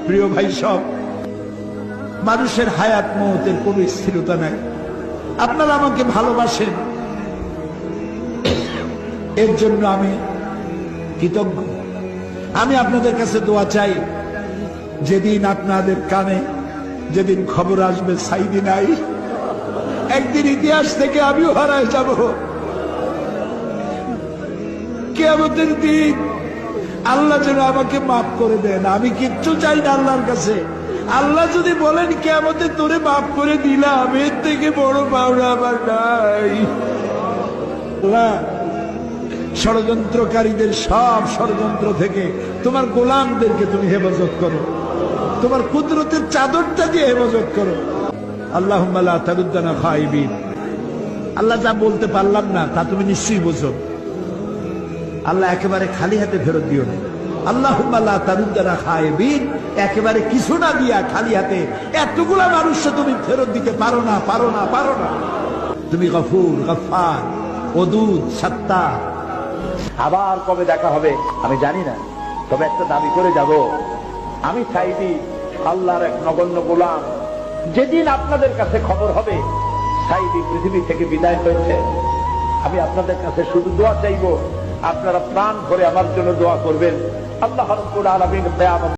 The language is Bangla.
প্রিয় ভাই, সব মানুষের হায়াত মওতের কোনো স্থিরতা নাই। আপনারা আমাকে ভালোবাসেন, এর জন্য আমি কৃতজ্ঞ। আমি আপনাদের কাছে দোয়া চাই, যেদিন আপনাদের কানে যেদিন খবর আসবে সাইদি নাই, একদিন ইতিহাস থেকে আমিও হারায় যাব। কিয়ামতের দিন আল্লাহ যেন আমাকে মাফ করে দেন। আমি কিচ্ছু চাই না আল্লাহর কাছে। আল্লাহ যদি বলেন কিয়ামতে তোরে মাফ করে দিলাম, এর থেকে বড় পাওনা আমার নাই। আল্লাহ, ষড়যন্ত্রকারীদের সব ষড়যন্ত্র থেকে তোমার গোলামদেরকে তুমি হেফাজত করো, তোমার কুদরতের চাদরটা দিয়ে হেফাজত করো। আল্লাহুম্মা লা তারুদ্দানা খাইবিন। আল্লাহ, যা বলতে পারলাম না তা তুমি নিশ্চয়ই বোঝো। আল্লাহ, একেবারে খালি হাতে ফেরত দিও না। আল্লাহুম্মা লা তারুদ্দানা খাইবিন, একেবারে কিছু না দিয়া খালি হাতে এতগুলা মানুষকে তুমি ফেরত দিতে পারো না, পারো না, পারো না। তুমি গফুর, গফফার, ওদুদ, সাত্তার। আবার কবে দেখা হবে আমি জানি না, তবে একটা দাবি করে যাব, আমি সাইদি আল্লাহর এক নগণ্য গোলাম। যেদিন আপনাদের কাছে খবর হবে সাইদি পৃথিবী থেকে বিদায় হয়েছে, আমি আপনাদের কাছে শুধু দোয়া চাইব, আপনারা প্রাণ ভরে আমার জন্য দোয়া করবেন। আল্লাহ রাব্বুল আলামিন কিয়ামত